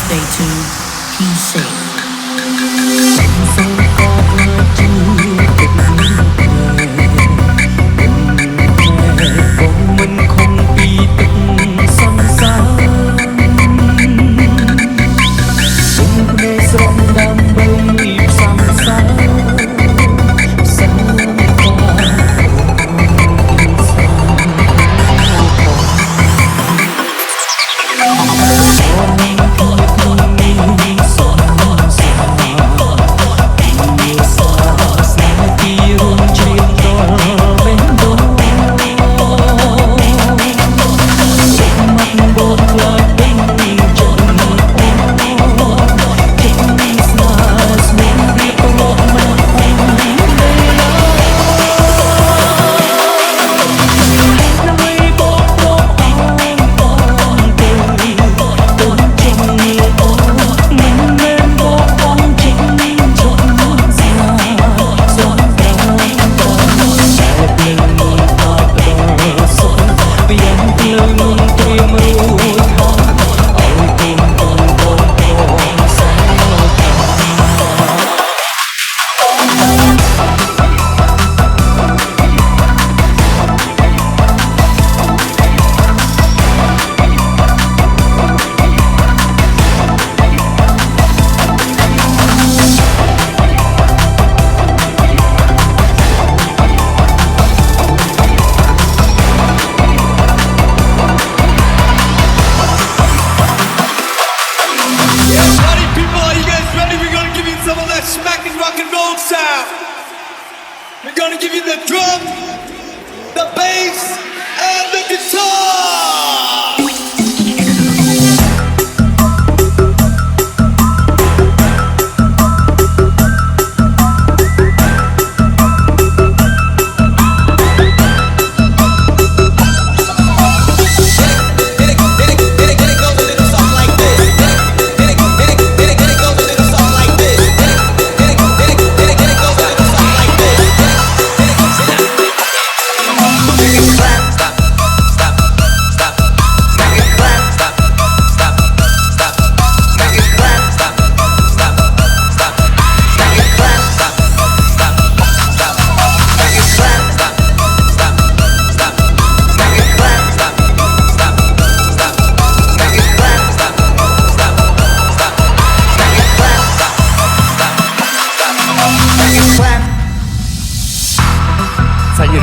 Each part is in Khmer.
stay tuned. He's safe. We're gonna give you the drum, the bass, and the guitar!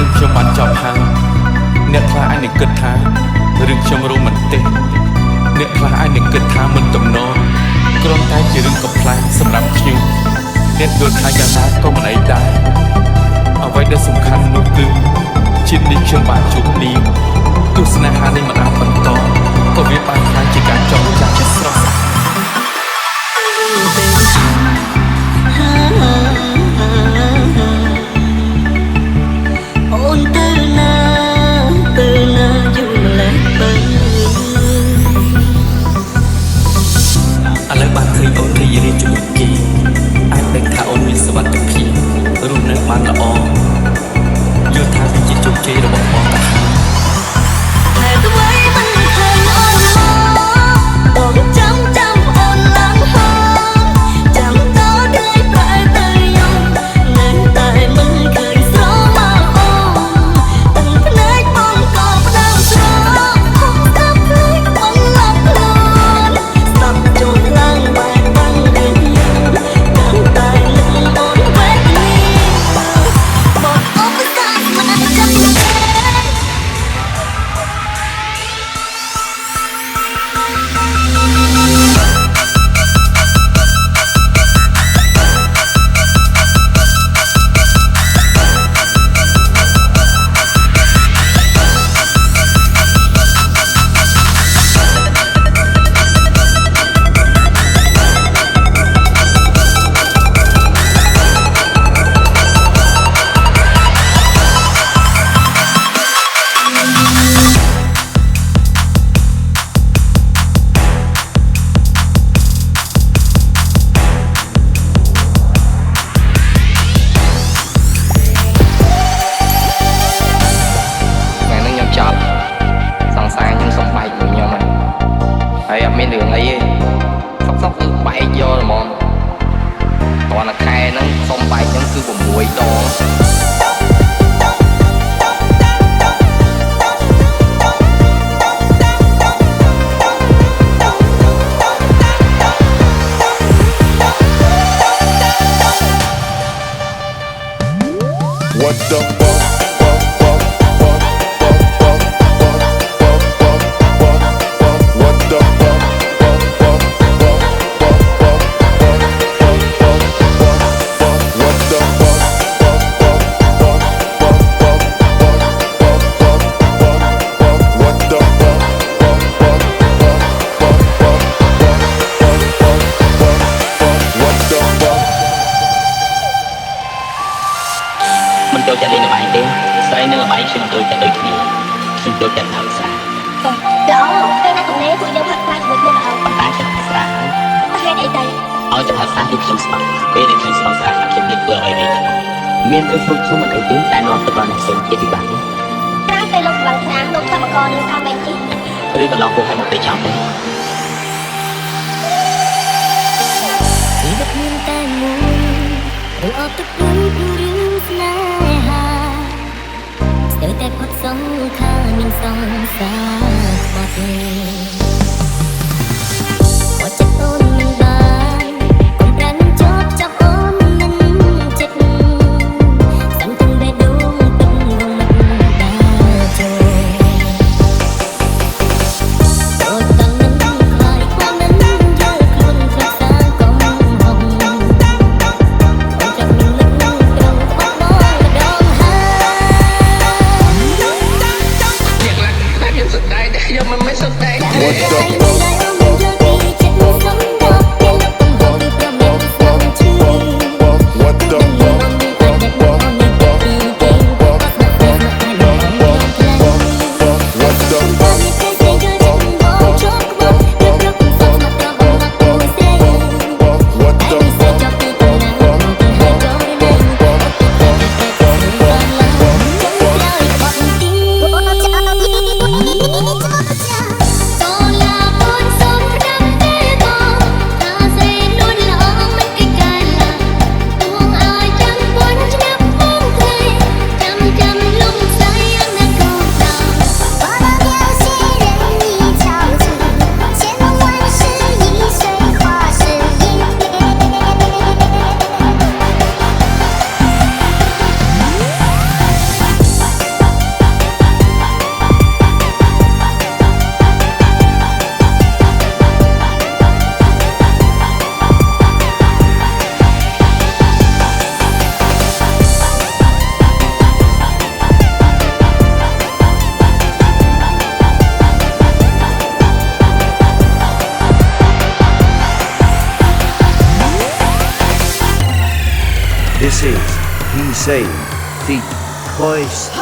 រឿងខ្ញុំបានចប់ហើយអ្នកខ្លះអាចនឹងគិតថារឿងខ្ញុំរ៉ូម៉ាន់ទិកអ្នកខ្លះអាចនឹងគិតថាមិនទំនងគ្រាន់តែជារឿងកំ pl ែងសម្រាប់ខ្ញុំអ្នកយល់ថាយ៉ាងណាក៏មិនអីដែរអ្វីដែលសំខាន់នោះគឺជាតិនេះខ្ញុំបានជួបនាងទស្សនៈនេះមិនអាចបន្តក៏វាបានខ្លាចជាការចងចាំចិត្តស្រស់បានល្អយល់ថាវាជាជោគជ័យរបស់បងតាហើយអ្វីមិនឃើញអូនមកបងចាំអូនឡើងហោចាំតថ្ងៃប្រែទៅយំនៅតែមិនឃើញស្រមកអូនទាំងភ្នែកបងក៏ផ្ដើមស្រក់ខំតាមភ្លេចបងឡប់ខ្លួនស្ដាប់ចូលខ្លាំងបែបបាំងដូចយើងតែតែអូនវេទនាស អេកយកហ្មងតោះខែហ្នឹងសុំបែកហ្នឹងគឺ6ដង What the fuck? What the fuck? Mìnhចូលចិត្តលេងល្បែងទេស្រីនឹងល្បែងខ្ញុំចូលចិត្តដូចគ្នាខ្ញុំចូលចិត្តថើស្រា ល្អពេលណាទំនេរពួកយើងហាត់ខ្លាចជាមួយគ្នាល្អ ប៉ុន្តែចិត្តថើស្រាហើយ ហេតុអីទៅ ឲ្យចិត្តថើស្រាទីខ្ញុំស្បពេលដែលខ្ញុំស្បស្រាខ្ញុំនិយាយធ្វើអ្វីនេះមានពេលខ្ញុំខ្ញុំមិនអីទេតែនាំទៅដល់អ្នកផ្សេងទៀតពិបាកនេះ ក្រោយពេលលោកឡើងស្រាលោកកម្មករនឹងថាមែនទេ ឬក៏ឡងពួកឲ្យមកទៅចាំទេ ជីវិតមានតែមួយឬអត់ទឹកព្រួយព្រួយរឿងស្នេហាស្ទើរតែផុតសង្ខារមានសង្សារបាត់ទេអត់ចិត្តអូនមិនបានអូនប្រាំជាប់ចាប់អូនមិនចិត្តសំទងបេះដូងទឹកងងមិនដាចូល ដូចតាំងនឹងខ្លាយความមិនយល់ខ្លួនខ្លាចសាងកំហុសអូនចាប់នឹងនឹកត្រង់អត់បងម្ដងហើយ What the fuck? What the This is He Say Feet Voice